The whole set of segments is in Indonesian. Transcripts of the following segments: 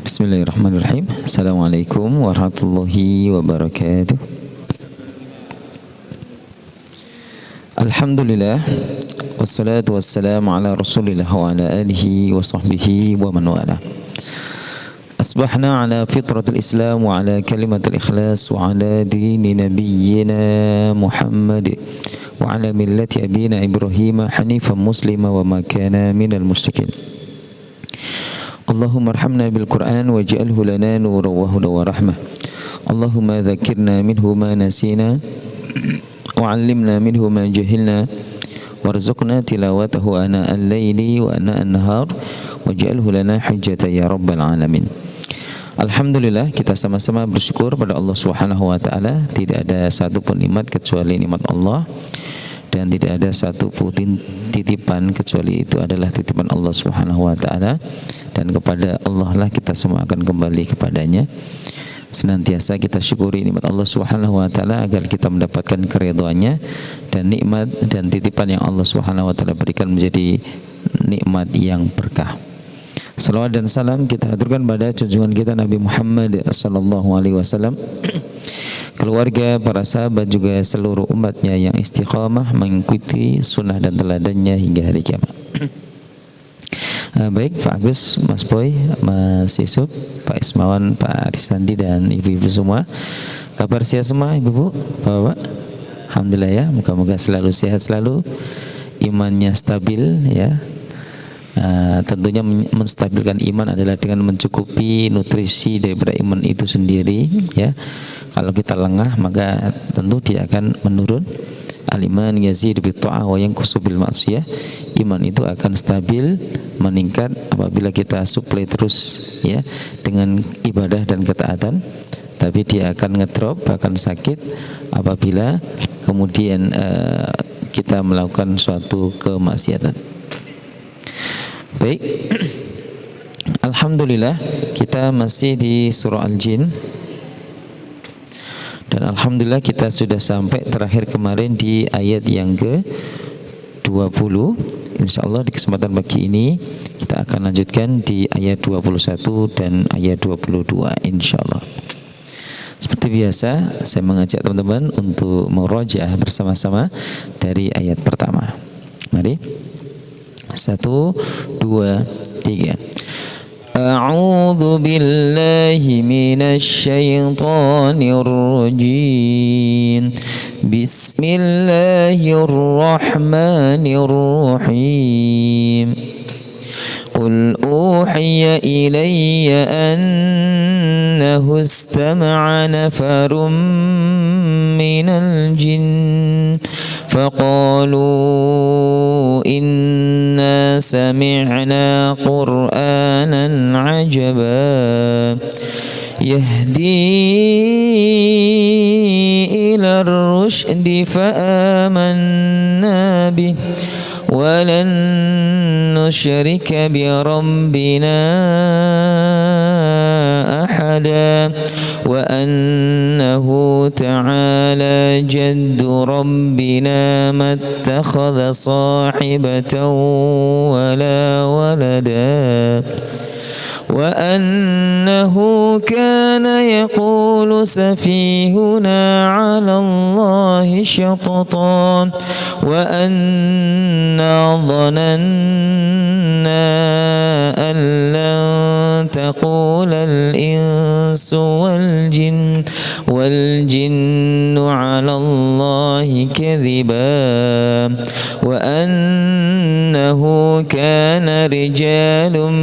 Bismillahirrahmanirrahim. Assalamualaikum warahmatullahi wabarakatuh. Alhamdulillah, wassalatu wassalamu ala rasulillah wa ala alihi wa sahbihi wa man wala. Asbahna ala fitratil islam wa ala kalimatil ikhlas wa ala dini nabiyyina Muhammad wa ala millati abina Ibrahim hanifan muslima wa ma kana minal musyrikin. Allahumma arhamna bil Qur'an waj'alhu lana nuran wa hudan wa rahmah. Allahumma dzakirna minhu ma nasina wa 'allimna minhu ma jahilna warzuqna tilawatahu ana al-laili wa ana an-nahar waj'alhu lana hujjatan ya rabbal alamin. Alhamdulillah, kita sama-sama bersyukur pada Allah Subhanahu wa taala. Tidak ada satu pun nikmat kecuali nikmat Allah, dan tidak ada satu pun titipan kecuali itu adalah titipan Allah Subhanahu wa taala, dan kepada Allah lah kita semua akan kembali kepadanya. Senantiasa kita syukuri nikmat Allah Subhanahu wa taala agar kita mendapatkan keridhaannya, dan nikmat dan titipan yang Allah Subhanahu wa taala berikan menjadi nikmat yang berkah. Salawat dan salam kita aturkan pada junjungan kita Nabi Muhammad sallallahu alaihi wasallam, keluarga, para sahabat, juga seluruh umatnya yang istiqamah mengikuti sunnah dan teladannya hingga hari kiamat. Baik Pak Agus, Mas Boy, Mas Yusuf, Pak Ismawan, Pak Arisandi, dan ibu-ibu semua, kabar sehat semua ibu-ibu, bapak-bapak? Alhamdulillah ya, moga-moga selalu sehat, selalu imannya stabil ya. Tentunya menstabilkan iman adalah dengan mencukupi nutrisi daripada iman itu sendiri ya. Kalau kita lengah maka tentu dia akan menurun. Al-iman yazid bi ta'ah wa yanqusu bil ma'siyah. Iman itu akan stabil, meningkat apabila kita suplai terus ya dengan ibadah dan ketaatan. Tapi dia akan ngedrop, bahkan sakit apabila kemudian kita melakukan suatu kemaksiatan. Baik, alhamdulillah kita masih di surah Al-Jin, dan alhamdulillah kita sudah sampai terakhir kemarin di ayat yang ke-20. Insyaallah di kesempatan pagi ini kita akan lanjutkan di ayat 21 dan ayat 22 insyaallah. Seperti biasa saya mengajak teman-teman untuk murajaah bersama-sama dari ayat pertama. Mari. 1, 2, 3. A'udzu billahi minasy syaithanir rajim. Bismillahirrahmanirrahim. Qul uhiya ilayya annahu istama'a nafarun minal jinn faqalu inna sami'na qur'anan 'ajaba yahdi ila ar-rusydi fa'amanna bih wa lan nusyrika bi rabbina ahada wa annahu ta'ala jaddu rabbina mattakhadha sahibatan wala walada wa annahu kana yaqulu safihuna 'ala Allahi syatatan wa anna dhananna an lan taqula al-insu wal jinnu 'ala Allahi kadhiba wa annahu kana rijalun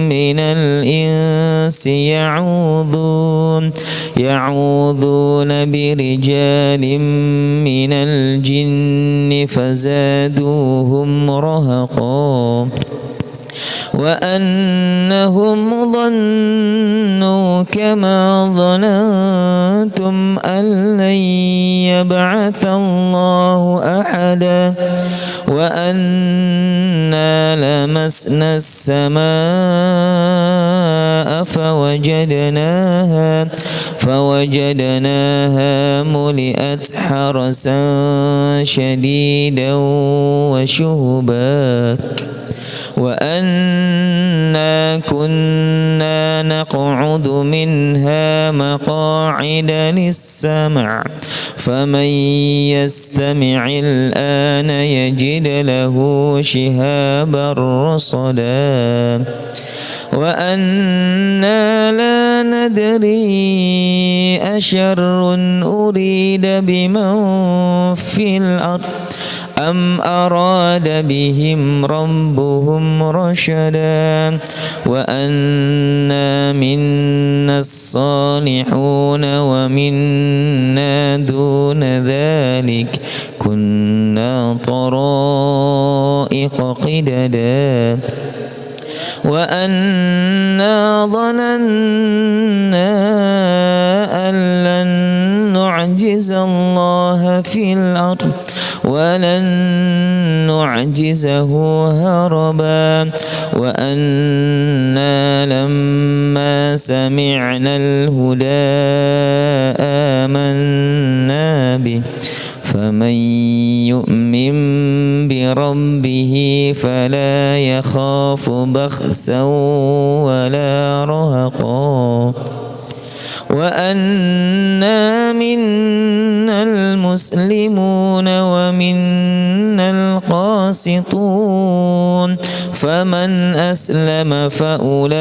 minal insi ya'udhuna birijalin minal jinni fazaduhum rahaqa wa annahum dhannu kama dhanantum an lan yab'atha Allahu ahada wa anna lamasna as-samaa'a fawajadnaha muli'at harasan shadidan wa shuhuban wa anna أنا كنا نقعد منها مقاعد للسمع فمن يستمع الآن يجد له شهابا رصدا وأنا لا ندري أشر أريد بمن في الأرض أم أراد بهم ربهم رشدا وأنا منا الصالحون ومنا دون ذلك كنا طرائق قددا وأنا ظننا أن لن نعجز الله في الأرض ولن نعجزه هربا وأنا لما سمعنا الهدى آمنا به فمن يؤمن بربه فلا يخاف بخسا ولا رهقا وأنا منا المسلمون ومنا القاسطون فمن أسلم فأولئك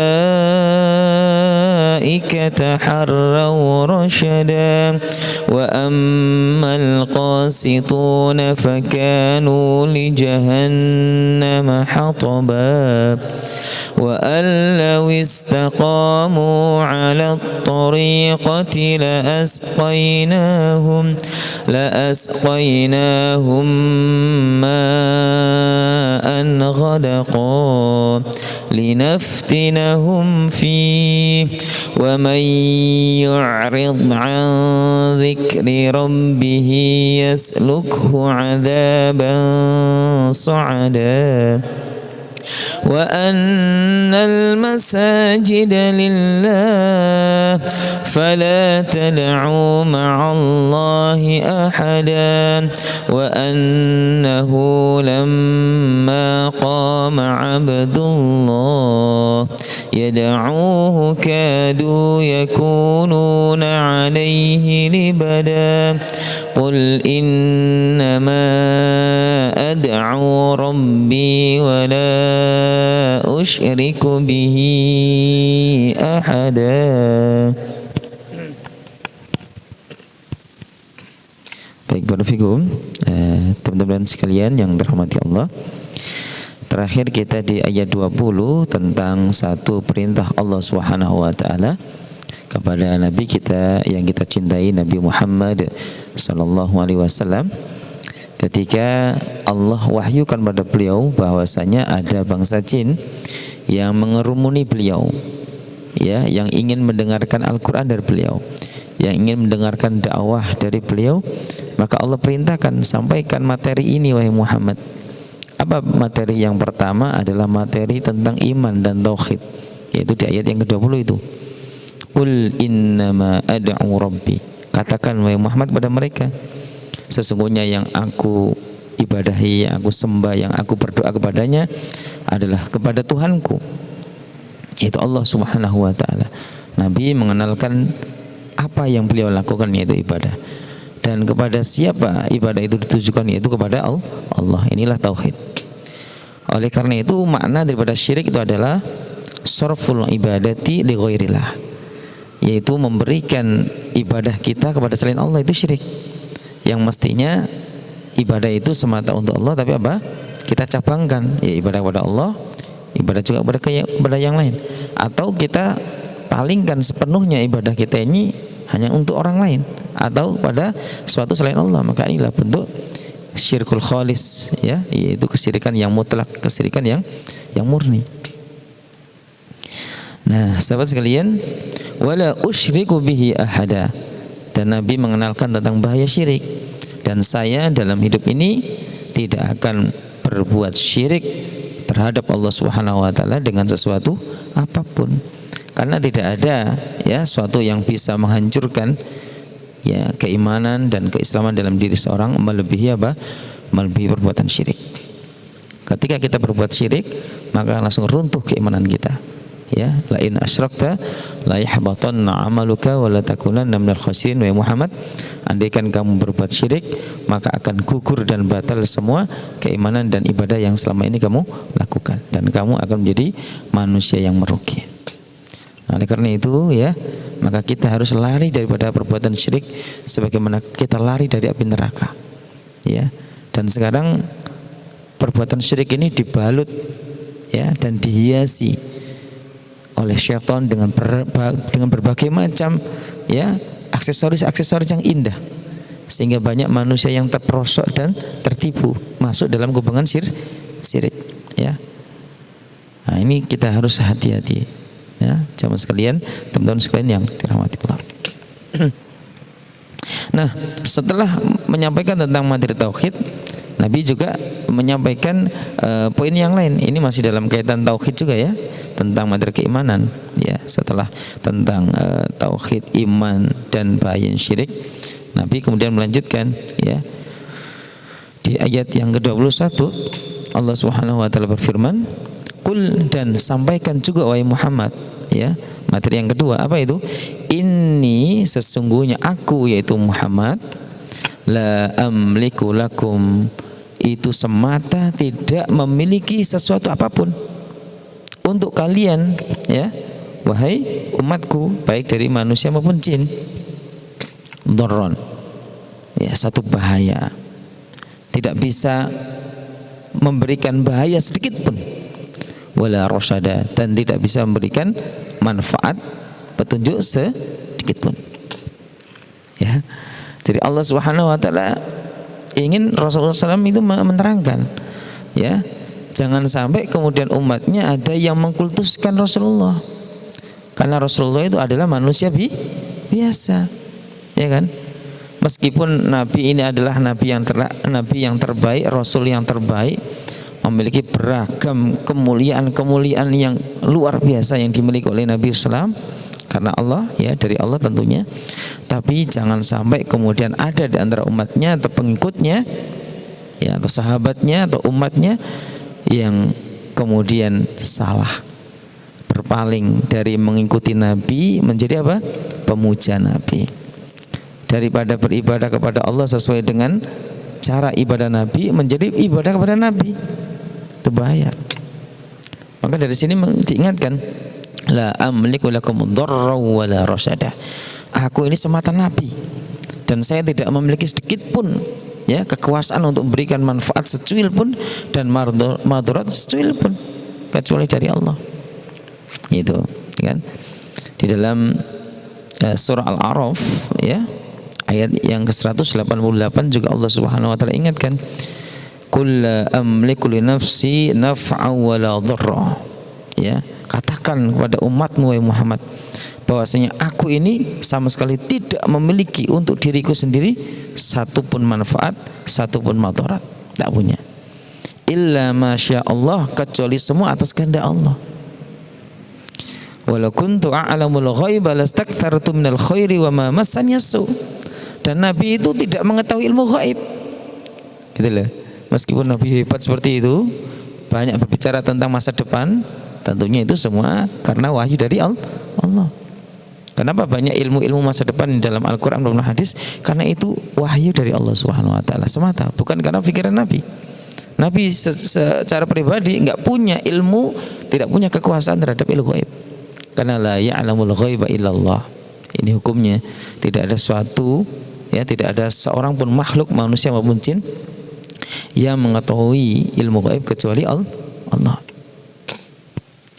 تحروا رشدا وأما القاسطون فكانوا لجهنم حطبا وأن لو استقاموا على الطريقة لأسقيناهم ماء غدقا لنفتنهم فيه ومن يعرض عن ذكر ربه يسلكه عذابا صعدا وأن المساجد لله فلا تدعوا مع الله أحدا وأنه لما قام عبد الله يدعوه كادوا يكونون عليه لبدا قل إنما أدعو ربي ولا أشرك به أحدا. Baik, barakallahu teman-teman sekalian yang dirahmati Allah. Terakhir kita di ayat 20 tentang satu perintah Allah Subhanahu wa taala kepada nabi kita yang kita cintai, Nabi Muhammad sallallahu alaihi wasallam, ketika Allah wahyukan pada beliau bahwasanya ada bangsa jin yang mengerumuni beliau, ya, yang ingin mendengarkan Al-Qur'an dari beliau, yang ingin mendengarkan dakwah dari beliau. Maka Allah perintahkan, sampaikan materi ini wahai Muhammad. Apa materi yang pertama? Adalah materi tentang iman dan tauhid, yaitu di ayat yang ke-20 itu. Qul innama ad'u rabbi. Katakan wahai Muhammad pada mereka, sesungguhnya yang aku ibadahi, yang aku sembah, yang aku berdoa kepadanya adalah kepada Tuhanku, yaitu Allah Subhanahu wa taala. Nabi mengenalkan apa yang beliau lakukan, yaitu ibadah. Dan kepada siapa ibadah itu ditujukan, yaitu kepada Allah. Inilah tauhid. Oleh karena itu makna daripada syirik itu adalah sarful ibadati li ghairillah, yaitu memberikan ibadah kita kepada selain Allah, itu syirik. Yang mestinya ibadah itu semata untuk Allah, tapi apa? Kita cabangkan, ya ibadah kepada Allah, ibadah juga kepada yang lain. Atau kita palingkan sepenuhnya ibadah kita ini hanya untuk orang lain atau pada suatu selain Allah. Maka inilah bentuk syirkul khalis, ya, yaitu kesyirikan yang mutlak, kesyirikan yang murni. Nah, sahabat sekalian, wala usyriku bihi ahada. Dan Nabi mengenalkan tentang bahaya syirik. Dan saya dalam hidup ini tidak akan berbuat syirik terhadap Allah Subhanahu wa taala dengan sesuatu apapun. Karena tidak ada, ya, suatu yang bisa menghancurkan, ya, keimanan dan keislaman dalam diri seorang melebihi apa? Melebihi perbuatan syirik. Ketika kita berbuat syirik, maka langsung runtuh keimanan kita. Ya, la in asyrakta la yahbatanna 'amaluka wa la takunanna minal khasirin. Wa Muhammad, andaikan kamu berbuat syirik, maka akan gugur dan batal semua keimanan dan ibadah yang selama ini kamu lakukan, dan kamu akan menjadi manusia yang merugi. Nah, oleh karena itu ya, maka kita harus lari daripada perbuatan syirik sebagaimana kita lari dari api neraka. Ya. Dan sekarang perbuatan syirik ini dibalut ya dan dihiasi oleh syaitan dengan berbagai macam ya aksesoris yang indah, sehingga banyak manusia yang terperosok dan tertipu masuk dalam kubangan syirik ya. Nah, ini kita harus hati-hati ya, jamaah sekalian, teman-teman sekalian yang dirahmati Allah. Nah, setelah menyampaikan tentang materi tauhid, Nabi juga menyampaikan poin yang lain. Ini masih dalam kaitan tauhid juga ya, tentang materi keimanan ya. Setelah tentang tauhid, iman dan bahaya syirik, Nabi kemudian melanjutkan ya. Di ayat yang ke-21 Allah Subhanahu wa taala berfirman, "Qul," dan sampaikan juga wahai Muhammad ya. Materi yang kedua apa itu? Inni, sesungguhnya aku yaitu Muhammad, la amliku lakum, itu semata tidak memiliki sesuatu apapun untuk kalian ya, wahai umatku, baik dari manusia maupun jin. Dhorron ya, satu bahaya, tidak bisa memberikan bahaya sedikit pun, wala rosyada, dan tidak bisa memberikan manfaat petunjuk sedikit pun ya. Jadi Allah Subhanahu wa taala ingin Rasulullah SAW itu menerangkan ya, jangan sampai kemudian umatnya ada yang mengkultuskan Rasulullah, karena Rasulullah itu adalah manusia biasa ya kan. Meskipun Nabi ini adalah nabi yang terbaik, Rasul yang terbaik, memiliki beragam kemuliaan yang luar biasa yang dimiliki oleh Nabi SAW karena Allah ya, dari Allah tentunya. Tapi jangan sampai kemudian ada di antara umatnya atau pengikutnya ya, atau sahabatnya atau umatnya yang kemudian salah, berpaling dari mengikuti Nabi menjadi apa? Pemuja Nabi. Daripada beribadah kepada Allah sesuai dengan cara ibadah Nabi, menjadi ibadah kepada Nabi. Itu bahaya. Maka dari sini diingatkan, la amliku lakum dharra wa la rasyada. Aku ini semata nabi dan saya tidak memiliki sedikit pun ya kekuasaan untuk memberikan manfaat secuil pun dan madarat secuil pun kecuali dari Allah. Itu kan. Di dalam surah Al-A'raf ya, ayat yang ke-188 juga Allah Subhanahu wa taala ingatkan, "Qul la amliku li nafsi naf'a wa la dharra." Ya, katakan kepada umatmu wahai Muhammad bahwasanya aku ini sama sekali tidak memiliki untuk diriku sendiri satupun manfaat, satupun madarat, tak punya. Illa masya Allah, kecuali semua atas kehendak Allah. Walau kuntu a'lamul ghaiba lastakthartu minal khairi wa ma massani yasu. Dan Nabi itu tidak mengetahui ilmu ghaib. Gitu loh. Meskipun Nabi hebat seperti itu, banyak berbicara tentang masa depan, tentunya itu semua karena wahyu dari Allah. Kenapa banyak ilmu-ilmu masa depan di dalam Al-Quran dan hadis? Karena itu wahyu dari Allah Subhanahu wa taala semata, bukan karena pikiran Nabi. Nabi secara pribadi enggak punya ilmu, tidak punya kekuasaan terhadap ilmu ghaib. Karena la ya'lamul ghaiba illallah. Ini hukumnya, tidak ada suatu ya, tidak ada seorang pun makhluk manusia maupun jin yang mengetahui ilmu ghaib kecuali Allah.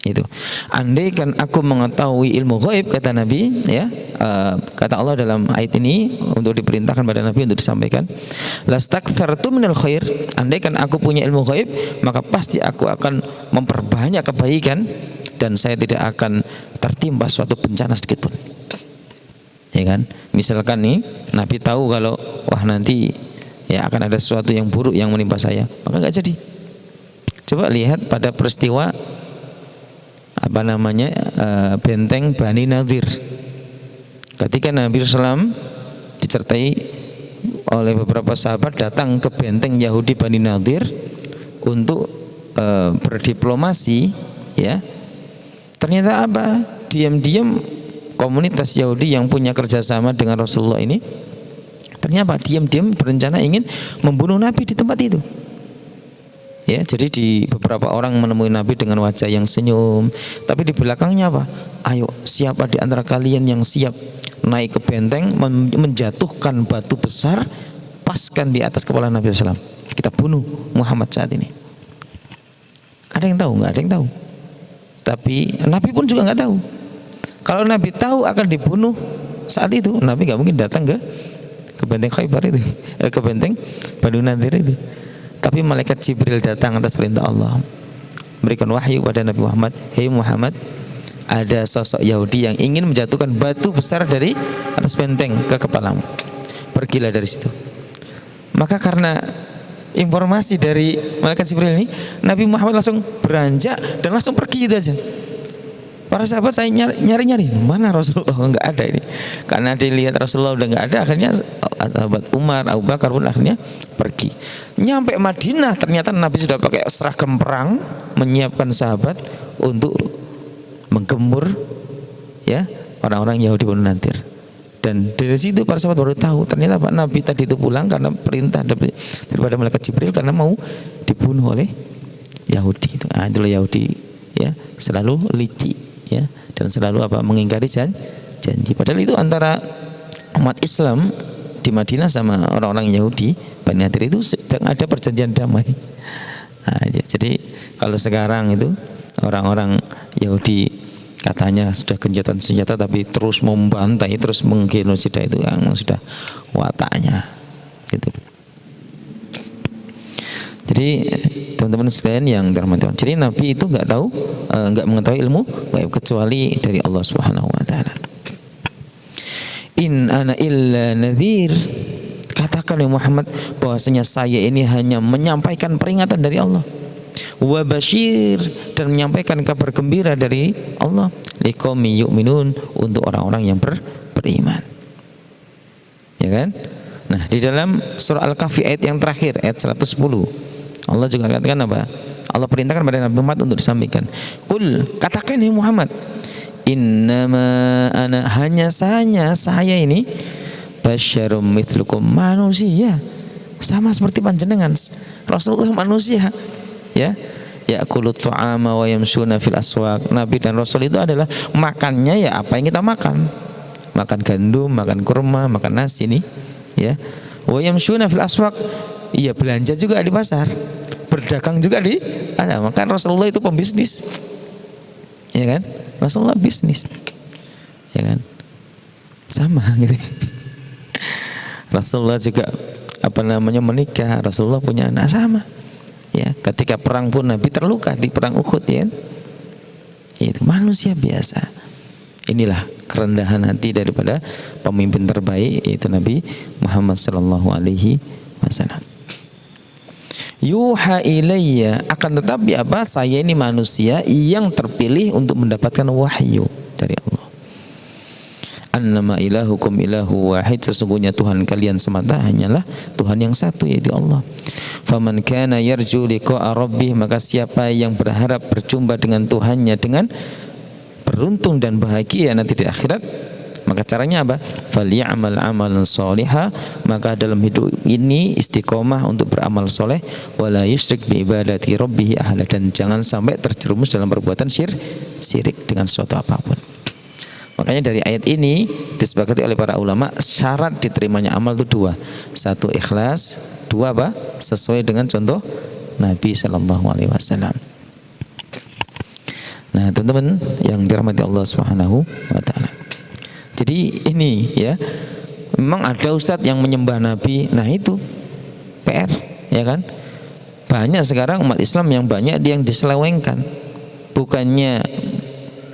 Itu. Andaikan aku mengetahui ilmu ghaib, kata Nabi ya, kata Allah dalam ayat ini untuk diperintahkan pada Nabi untuk disampaikan, lastakthartu minal khair, andaikan aku punya ilmu ghaib maka pasti aku akan memperbanyak kebaikan dan saya tidak akan tertimpa suatu bencana sedikit pun. Ya kan? Misalkan nih Nabi tahu kalau wah nanti ya akan ada sesuatu yang buruk yang menimpa saya, maka enggak jadi. Coba lihat pada peristiwa benteng Bani Nadir. Ketika Nabi SAW disertai oleh beberapa sahabat datang ke benteng Yahudi Bani Nadir untuk berdiplomasi, ya. Ternyata apa? Diam-diam komunitas Yahudi yang punya kerjasama dengan Rasulullah ini ternyata diam-diam berencana ingin membunuh Nabi di tempat itu. Ya, jadi di beberapa orang menemui Nabi dengan wajah yang senyum, tapi di belakangnya apa? Ayo, siapa di antara kalian yang siap naik ke benteng menjatuhkan batu besar, paskan di atas kepala Nabi SAW. Kita bunuh Muhammad saat ini. Ada yang tahu? Nggak ada yang tahu. Tapi Nabi pun juga nggak tahu. Kalau Nabi tahu akan dibunuh saat itu, Nabi nggak mungkin datang ke benteng Khaybar itu, ke benteng Banu Nadir itu. Tapi malaikat Jibril datang atas perintah Allah, berikan wahyu pada Nabi Muhammad, hei Muhammad, ada sosok Yahudi yang ingin menjatuhkan batu besar dari atas benteng ke kepalamu. Pergilah dari situ. Maka karena informasi dari malaikat Jibril ini, Nabi Muhammad langsung beranjak dan langsung pergi gitu aja. Para sahabat saya nyari-nyari, mana Rasulullah, nggak ada ini. Karena dilihat Rasulullah udah nggak ada, akhirnya sahabat Umar, Abu Bakar pun akhirnya pergi. Nyampe Madinah ternyata Nabi sudah pakai seragam perang, menyiapkan sahabat untuk menggempur, ya, orang-orang Yahudi Banu Nadir. Dan dari situ para sahabat baru tahu ternyata Pak Nabi tadi itu pulang karena perintah daripada malaikat Jibril karena mau dibunuh oleh Yahudi itu. Itulah Yahudi, ya, selalu licik, ya, dan selalu mengingkari janji. Padahal itu antara umat Islam di Madinah sama orang-orang Yahudi Bani Nadir itu sedang ada perjanjian damai. Jadi kalau sekarang itu orang-orang Yahudi katanya sudah gencatan senjata tapi terus membantai, terus menggenosida, itu yang sudah wataknya gitu. Jadi teman-teman sekalian yang dirahmati Allah, jadi Nabi itu nggak mengetahui ilmu gaib kecuali dari Allah Subhanahu wa taala. In ana illa nadhir, katakan ya Muhammad bahwasanya saya ini hanya menyampaikan peringatan dari Allah, wa basyir, dan menyampaikan kabar gembira dari Allah, liqaumi yu'minun, untuk orang-orang yang beriman. Ya kan? Nah, di dalam surah Al-Kahfi ayat yang terakhir, ayat 110, Allah juga katakan apa? Allah perintahkan pada Nabi Muhammad untuk disampaikan. Qul, katakan ya Muhammad, innama ana, hanya saya ini basyarum mithlukum, manusia sama seperti panjenengan. Rasulullah manusia, ya, ya'kulut ta'ama wa yamshuna fil aswaq. Nabi dan Rasul itu adalah makannya ya apa yang kita makan. Makan gandum, makan kurma, makan nasi nih, ya. Wa yamshuna fil aswaq, iya, belanja juga di pasar, berdagang juga di pasar. Maka Rasulullah itu pembisnis, ya kan? Rasulullah bisnis, ya kan? Sama gitu. Rasulullah juga menikah, Rasulullah punya anak, sama. Ya, ketika perang pun Nabi terluka di perang Uhud, ya. Itu manusia biasa. Inilah kerendahan hati daripada pemimpin terbaik, yaitu Nabi Muhammad sallallahu alaihi wasallam. Yuha ilayya, akan tetapi apa? Saya ini manusia yang terpilih untuk mendapatkan wahyu dari Allah. Annama ilahukum ilahu wahid, sesungguhnya Tuhan kalian semata hanyalah Tuhan yang satu, yaitu Allah. Faman kana yarju liqa'a rabbih, maka siapa yang berharap berjumpa dengan Tuhannya dengan beruntung dan bahagia nanti di akhirat, maka caranya apa? Falyamal amalan sholiha, maka dalam hidup ini istiqomah untuk beramal soleh, wala yusyrik bi ibadati rabbih ahla, dan jangan sampai terjerumus dalam perbuatan syirik dengan sesuatu apapun. Makanya dari ayat ini disepakati oleh para ulama, syarat diterimanya amal itu dua. Satu, ikhlas. Dua, apa? Sesuai dengan contoh Nabi sallallahu alaihi wasallam. Nah, teman-teman yang dirahmati Allah Subhanahu wa taala. Jadi ini, ya, memang ada ustadz yang menyembah Nabi. Nah, itu PR, ya kan? Banyak sekarang umat Islam yang banyak yang diselewengkan. Bukannya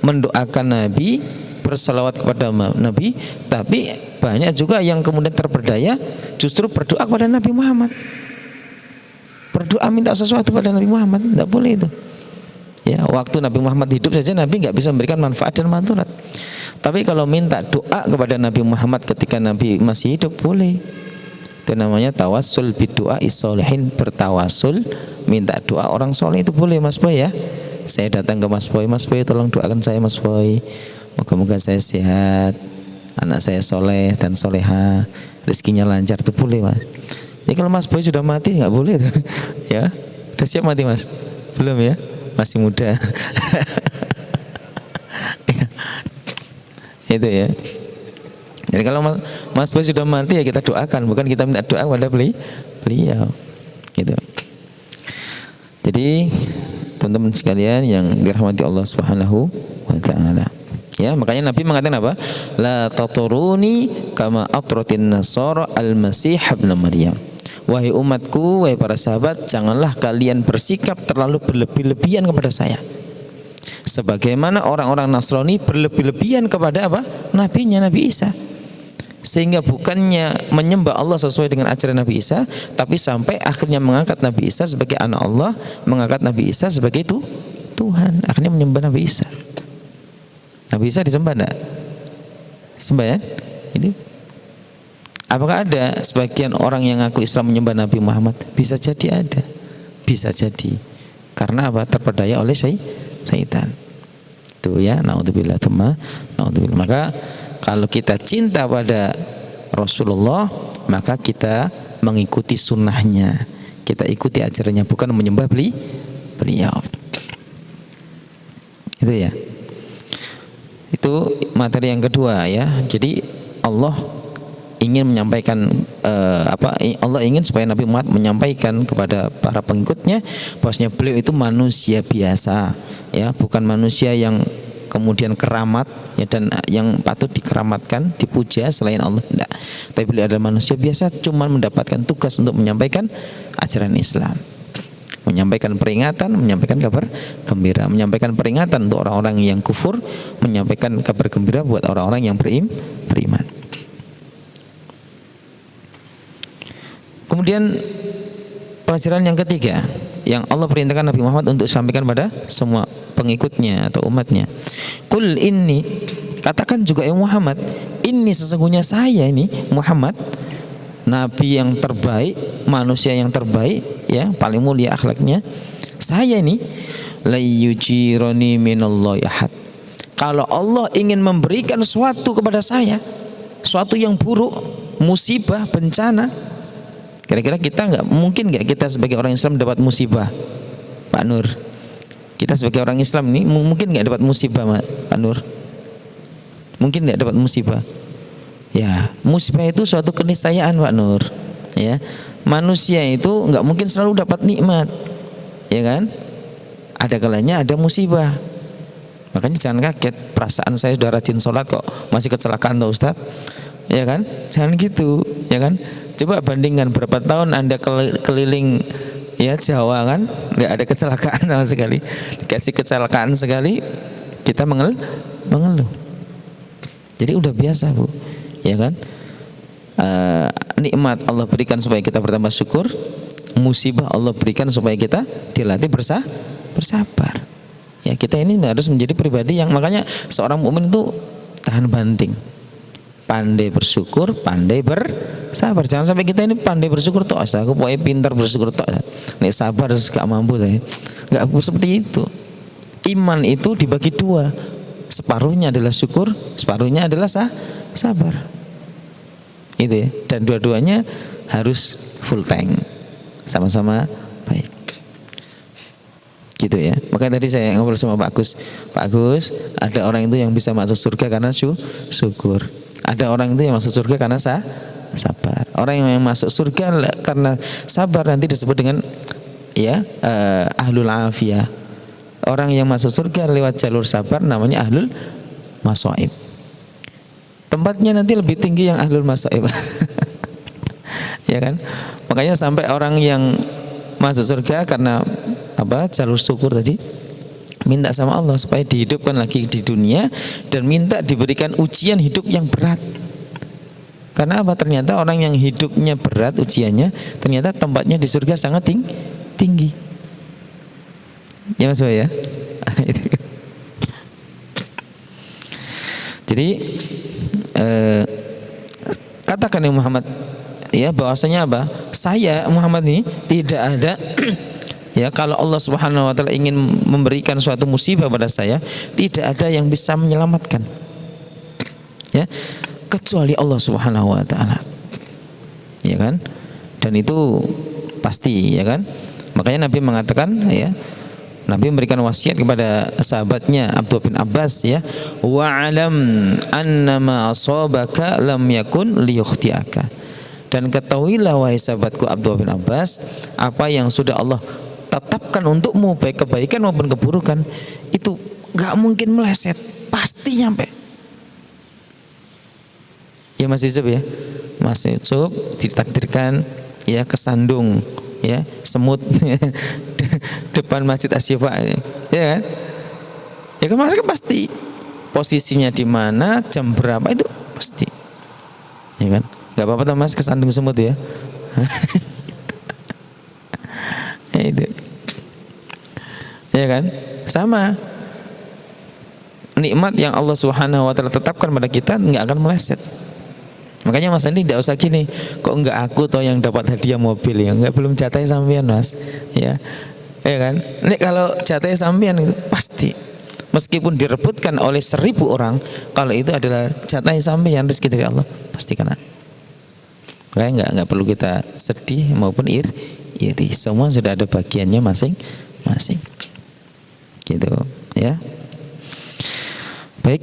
mendoakan Nabi, berselawat kepada Nabi, tapi banyak juga yang kemudian terperdaya justru berdoa kepada Nabi Muhammad. Berdoa minta sesuatu pada Nabi Muhammad, tidak boleh itu. Ya, waktu Nabi Muhammad hidup saja Nabi nggak bisa memberikan manfaat dan manturat. Tapi kalau minta doa kepada Nabi Muhammad ketika Nabi masih hidup, boleh. Itu namanya tawassul bidu'a is-sholihin, bertawasul minta doa orang soleh itu boleh Mas Boy ya. Saya datang ke Mas Boy tolong doakan saya Mas Boy, moga-moga saya sehat, anak saya soleh dan soleha, rezekinya lancar, itu boleh Mas. Ya kalau Mas Boy sudah mati nggak boleh tuh. Ya, udah siap mati Mas? Belum ya? Masih muda. Itu ya. Jadi kalau Mas Boy sudah mati ya kita doakan, bukan kita minta doa kepada beliau. Gitu. Jadi teman-teman sekalian yang dirahmati Allah Subhanahu wa taala. Ya, makanya Nabi mengatakan apa? La taturuni kama atratin nasara al-masih ibn Maryam. Wahai umatku, wahai para sahabat, janganlah kalian bersikap terlalu berlebih-lebihan kepada saya. Sebagaimana orang-orang Nasrani berlebih-lebihan kepada apa? Nabinya, Nabi Isa. Sehingga bukannya menyembah Allah sesuai dengan ajaran Nabi Isa, tapi sampai akhirnya mengangkat Nabi Isa sebagai anak Allah, mengangkat Nabi Isa sebagai Tuhan. Akhirnya menyembah Nabi Isa. Nabi Isa disembah enggak? Disembah ya? Ini. Apakah ada sebagian orang yang ngaku Islam menyembah Nabi Muhammad? Bisa jadi ada. Bisa jadi. Karena apa? Terpedaya oleh syaitan. Itu ya, naudzubillah tsumma naudzubillah. Maka kalau kita cinta pada Rasulullah, maka kita mengikuti sunnahnya, kita ikuti ajarannya, bukan menyembah beliau. Itu ya. Itu materi yang kedua ya. Jadi Allah ingin menyampaikan Allah ingin supaya Nabi Muhammad menyampaikan kepada para pengikutnya bahwasanya beliau itu manusia biasa ya, bukan manusia yang kemudian keramat ya, dan yang patut dikeramatkan, dipuja selain Allah, tidak. Tapi beliau adalah manusia biasa, cuma mendapatkan tugas untuk menyampaikan ajaran Islam, menyampaikan peringatan, menyampaikan kabar gembira, menyampaikan peringatan untuk orang-orang yang kufur, menyampaikan kabar gembira buat orang-orang yang beriman. Kemudian pelajaran yang ketiga yang Allah perintahkan Nabi Muhammad untuk sampaikan pada semua pengikutnya atau umatnya. Qul inni, katakan juga ya Muhammad, ini sesungguhnya saya ini Muhammad, nabi yang terbaik, manusia yang terbaik ya, paling mulia akhlaknya. Saya ini la yujirani minallahi ahad. Kalau Allah ingin memberikan sesuatu kepada saya, suatu yang buruk, musibah, bencana, kira-kira kita mungkin kita sebagai orang Islam dapat musibah, Pak Nur? Kita sebagai orang Islam ini mungkin nggak dapat musibah, Pak Nur? Mungkin nggak dapat musibah? Ya, musibah itu suatu keniscayaan, Pak Nur. Ya, manusia itu nggak mungkin selalu dapat nikmat, ya kan? Ada kalanya ada musibah. Makanya jangan kaget, perasaan saya sudah rajin sholat kok masih kecelakaan, toh Ustaz? Ya kan? Jangan gitu, ya kan? Coba bandingkan berapa tahun Anda keliling ya Jawa kan, nggak ada kecelakaan sama sekali. Dikasih kecelakaan sekali, kita mengeluh. Jadi udah biasa, Bu, ya kan? Nikmat Allah berikan supaya kita bertambah syukur, musibah Allah berikan supaya kita dilatih bersabar. Ya, kita ini harus menjadi pribadi yang, makanya seorang mukmin itu tahan banting, pandai bersyukur, pandai bersabar. Jangan sampai kita ini pandai bersyukur toh, aku pokoknya pintar bersyukur toh, nek sabar gak mampu saya. Gak seperti itu. Iman itu dibagi dua, separuhnya adalah syukur, separuhnya adalah sabar. Itu ya. Dan dua-duanya harus full tank, sama-sama baik. Gitu ya. Makanya tadi saya ngobrol sama Pak Agus, ada orang itu yang bisa masuk surga karena syukur. Ada orang itu yang masuk surga karena sabar. Orang yang masuk surga karena sabar nanti disebut dengan ya ahlul afiyah. Orang yang masuk surga lewat jalur sabar namanya ahlul masaib. Tempatnya nanti lebih tinggi yang ahlul masaib. Ya kan? Makanya sampai orang yang masuk surga karena jalur syukur tadi, minta sama Allah supaya dihidupkan lagi di dunia dan minta diberikan ujian hidup yang berat. Karena apa? Ternyata orang yang hidupnya berat ujiannya, ternyata tempatnya di surga sangat tinggi. Ya Mas ya. Jadi katakan ya Muhammad, ya bahwasanya apa? Saya Muhammad ini tidak ada ya, kalau Allah Subhanahu wa taala ingin memberikan suatu musibah pada saya, tidak ada yang bisa menyelamatkan. Ya, kecuali Allah Subhanahu wa taala. Ya kan? Dan itu pasti, ya kan? Makanya Nabi mengatakan, ya, Nabi memberikan wasiat kepada sahabatnya Abdullah bin Abbas, ya, wa alam annama asabaka lam yakun liyukhtiaka. Dan ketahuilah wahai sahabatku Abdullah bin Abbas, apa yang sudah Allah tetapkan untukmu, baik kebaikan maupun keburukan, itu gak mungkin meleset, pasti nyampe. Ya Mas Yusuf, ya Mas Yusuf ditakdirkan ya kesandung ya semut depan Masjid Asy-Syifa, ya kan? Ya kan Mas, kan pasti posisinya di mana, jam berapa itu pasti, ya kan? Gak apa-apa tuh Mas kesandung semut ya. Ya itu, ya kan? Sama nikmat yang Allah Subhanahu wa taala tetapkan pada kita nggak akan meleset. Makanya Mas Andi tidak usah gini, kok enggak aku toh yang dapat hadiah mobil, ya enggak, belum jatahnya sampean Mas, ya kan? Nek kalau jatahnya sampean itu pasti, meskipun direbutkan oleh 1000 orang, kalau itu adalah jatahnya sampean, rezeki dari Allah, pasti kena. Makanya enggak perlu kita sedih maupun iri, semua sudah ada bagiannya masing-masing, gitu ya. Baik.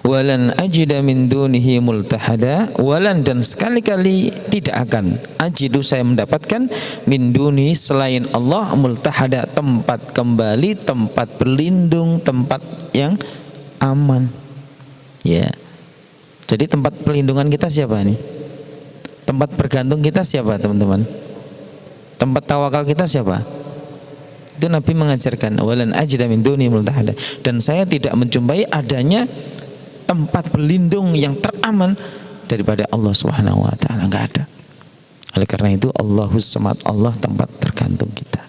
Walan ajida min dunihi multahada, walan dan sekali-kali tidak akan ajidu saya mendapatkan min duni selain Allah multahada, tempat kembali, tempat berlindung, tempat yang aman. Ya. Jadi tempat perlindungan kita siapa nih? Tempat bergantung kita siapa, teman-teman? Tempat tawakal kita siapa? Itu Nabi mengajarkan walan ajida min duni multahada, dan saya tidak menjumpai adanya tempat berlindung yang teraman daripada Allah Subhanahu wa taala, enggak ada. Oleh karena itu Allahus Samad, Allah tempat tergantung kita.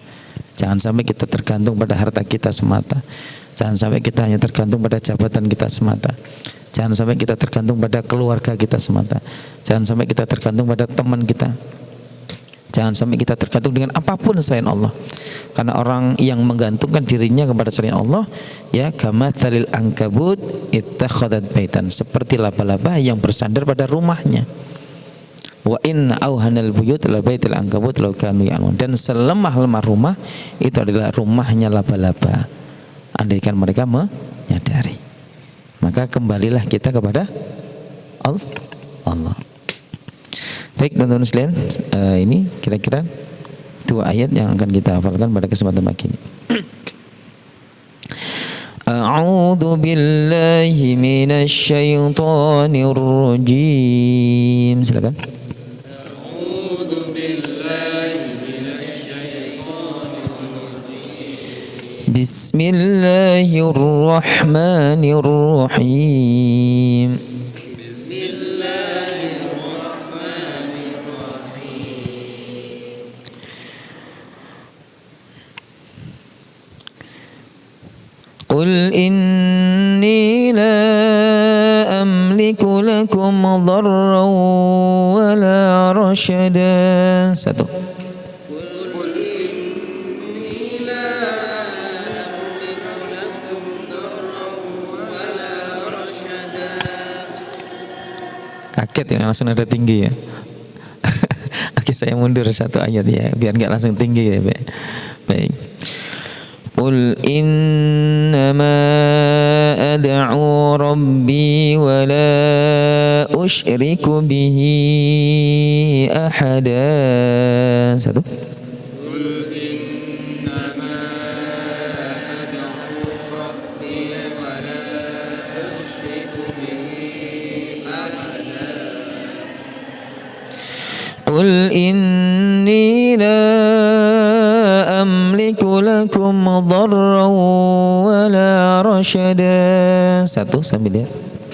Jangan sampai kita tergantung pada harta kita semata. Jangan sampai kita hanya tergantung pada jabatan kita semata. Jangan sampai kita tergantung pada keluarga kita semata. Jangan sampai kita tergantung pada teman kita. Jangan sampai kita tergantung dengan apapun selain Allah. Karena orang yang menggantungkan dirinya kepada selain Allah, ya kamatsalil ankabut ittakhadat baitan, seperti laba-laba yang bersandar pada rumahnya. Wa inna auhanal buyut la baitul ankabut law kanu ya'lamun, dan selemah-lemah rumah itu adalah rumahnya laba-laba, andaikan mereka menyadari. Maka kembalilah kita kepada Allah. Baik teman-teman sekalian, ini kira-kira 2 ayat yang akan kita hafalkan pada kesempatan pagi ini. A'udzu billahi minasy syaithanir rajim. Silakan. A'udzu billahi minasy syaithanir rajim. Bismillahirrahmanirrahim. Qul inni la amliku lakum dharran wa la rasyada. 1. Qul inni la amliku lakum dharran wa la rasyada. Kaget ya, langsung ada tinggi ya. Oke, saya mundur 1 ayat ya, biar enggak langsung tinggi ya, baik. Qul innama ad'u rabbi wa la usyriku bihi ahada. 1. Qul innama ad'u rabbi wa la usyriku bihi ahada. Qul inni la amliku lakum dharran wa la rasyada. 1 sambil ya.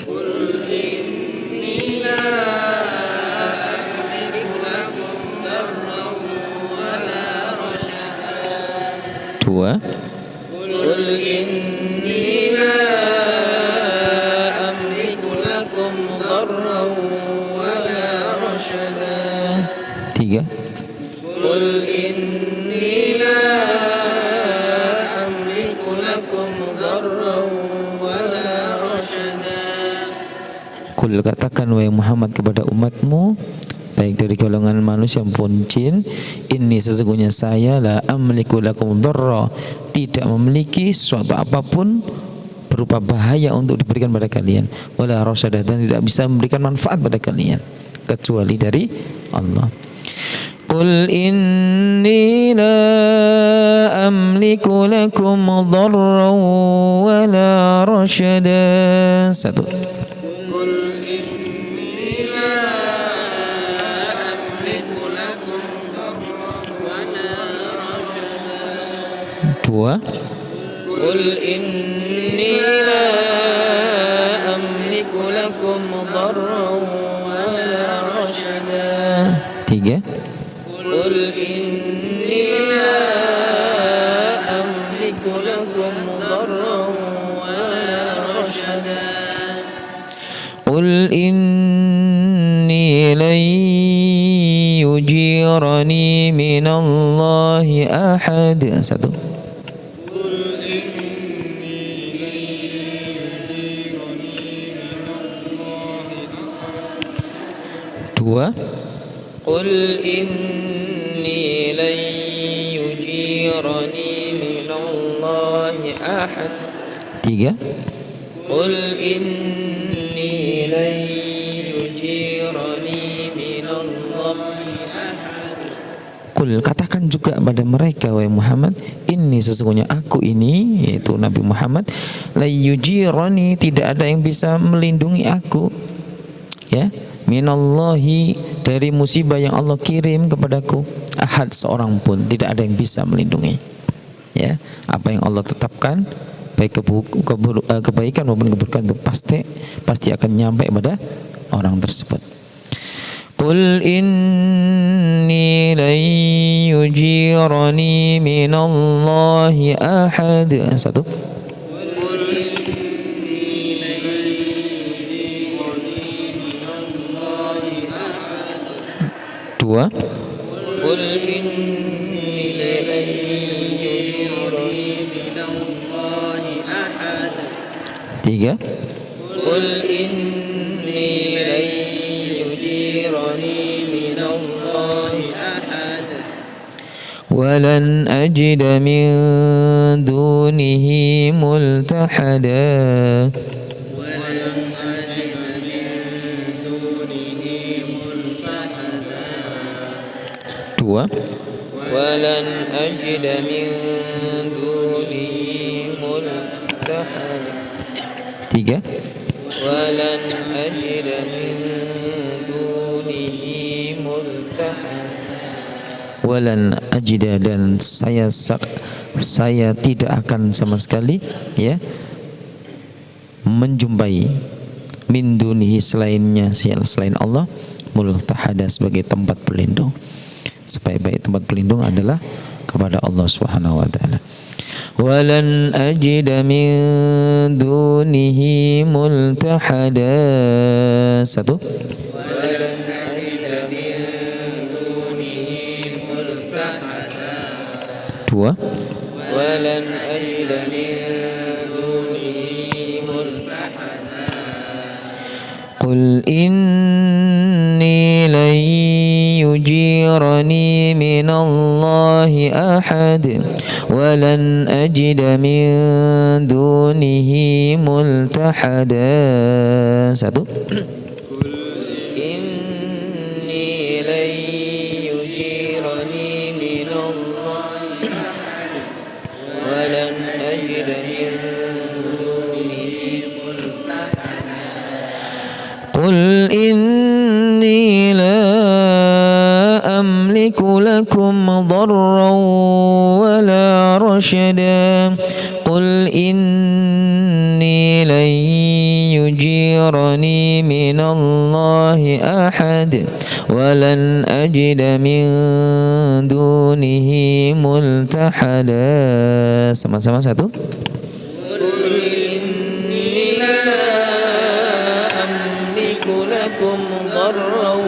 Qul inni la amliku lakum dharran wa la rasyada. 2. Qul inni la amliku lakum dharran wa la 3. Qul inni la amliku lakum dharran wala rasyada. Qul, katakan wahai Muhammad kepada umatmu, baik dari golongan manusia maupun jin, ini sesungguhnya saya la amliku lakum dharra, tidak memiliki suatu apapun berupa bahaya untuk diberikan pada kalian, wala rasyada, dan tidak bisa memberikan manfaat pada kalian kecuali dari Allah. Qul inni la amliku lakum dharran wala rasyada. 1. Qul inni la amliku lakum dharran wala rasyada. 2. Qul inni la amliku lakum dharran wala rasyada. 3. Qul inni la amliku lakum dharran wala rasyada. Qul inni lan yujirani minallahi ahad. 1. Dua. Qul inni lan yujirani minallahi ahad. 3. Qul inni lan yujirani minallahi ahad. Qul, katakan juga pada mereka wahai Muhammad, ini sesungguhnya aku ini, yaitu Nabi Muhammad, la yujirani, tidak ada yang bisa melindungi aku, ya, minallahi, dari musibah yang Allah kirim kepadaku, ahad, seorang pun tidak ada yang bisa melindungi, ya. Apa yang Allah tetapkan, baik kebaikan maupun keburukan, itu pasti akan nyampe pada orang tersebut. Qul inni lan yujirani minallahi ahad. 1. Dua. Qul inni lan yujirani minallahi ahad. 3. Qul inni lan yujirani minallahi ahad. Walan ajida min dunihi multahada. Walam ajid min dunihi multahada. 2. Walan ajid min dunihi multahada. 3. Walan ajid min dunihi multahada. Walan ajida, dan saya tidak akan sama sekali, ya, menjumpai min dunihi, selainnya, selain Allah, multahada, sebagai tempat berlindung. Sebaik-baik tempat berlindung adalah kepada Allah Subhanahu wa taala. Walan ajida min dunihi multahada. 1. Walan ajid min dunihi multahada. 2. Walan ajid min dunihi multahada. Qul inni lan yujirani minallahi ahad walan ajida min dunihi multahada. 1. Inni lan yujirani minallahi ahad walan ajid min dunihi multahada. Qul inni la amliku lakum dharran wala rasyada. Qul inni lan yujirani minallahi ahad walan ajida min dunihi multahada. Sama-sama. 1. lakum dharran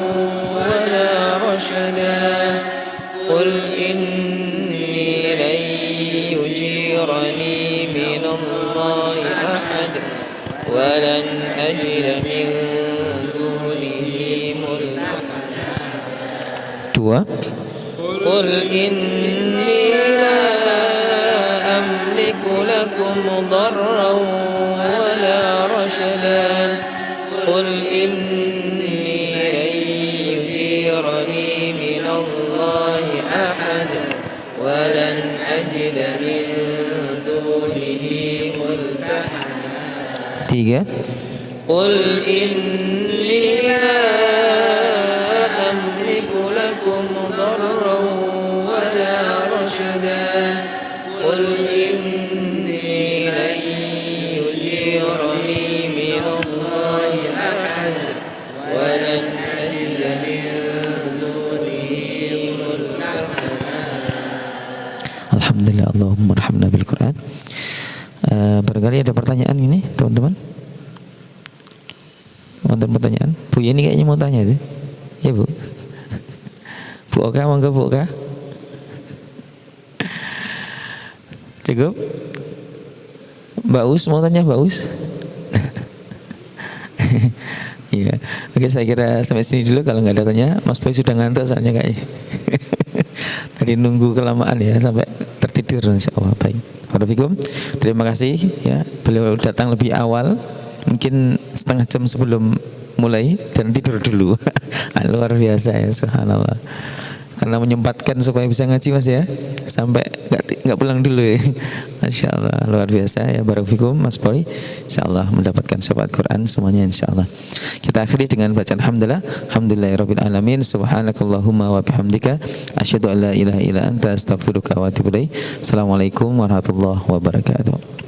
wala rasyada. ولن أجد من دونه ملتحدا. Dua. قل إني لا أملك لكم ضرا ولا رشدا. قل إني لن يجيرني من الله أحد ولن أجد من دونه ملتحدا. Tiga. قل إني لا أملك لكم ضرا ولا رشدا. قل إني لن يجيرني من الله أحد ولن أجد من دونه ملتحدا. Alhamdulillah, Allahumma arhamna bil Quran. Barangkali ada pertanyaan ini, teman-teman. Ada pertanyaan? Bu Yeni kayaknya mau tanya itu. Ya Bu. Bu Oka, monggo Bu Oka. Cukup? Mbak Us mau tanya, Mbak Us? Iya. Oke, saya kira sampai sini dulu. Kalau nggak ada tanya, Mas Boy sudah ngantuk soalnya kayaknya. Tadi nunggu kelamaan ya sampai tertidur, insyaallah. Baik. Waalaikumsalam. Terima kasih ya. Beliau datang lebih awal, mungkin setengah jam sebelum mulai, dan tidur dulu. Luar biasa ya, subhanallah. Karena menyempatkan supaya bisa ngaji Mas ya, sampai nggak pulang dulu ya. Masya Allah, luar biasa ya. Barakallahu Mas Boy, insyaallah mendapatkan syafaat Quran semuanya insyaallah. Kita akhiri dengan bacaan hamdalah. Alhamdulillahirabbil alamin. Subhanakallahumma wa bihamdika asyhadu an la ilaha illa anta astaghfiruka wa atubu ilaik. Assalamualaikum warahmatullahi wabarakatuh.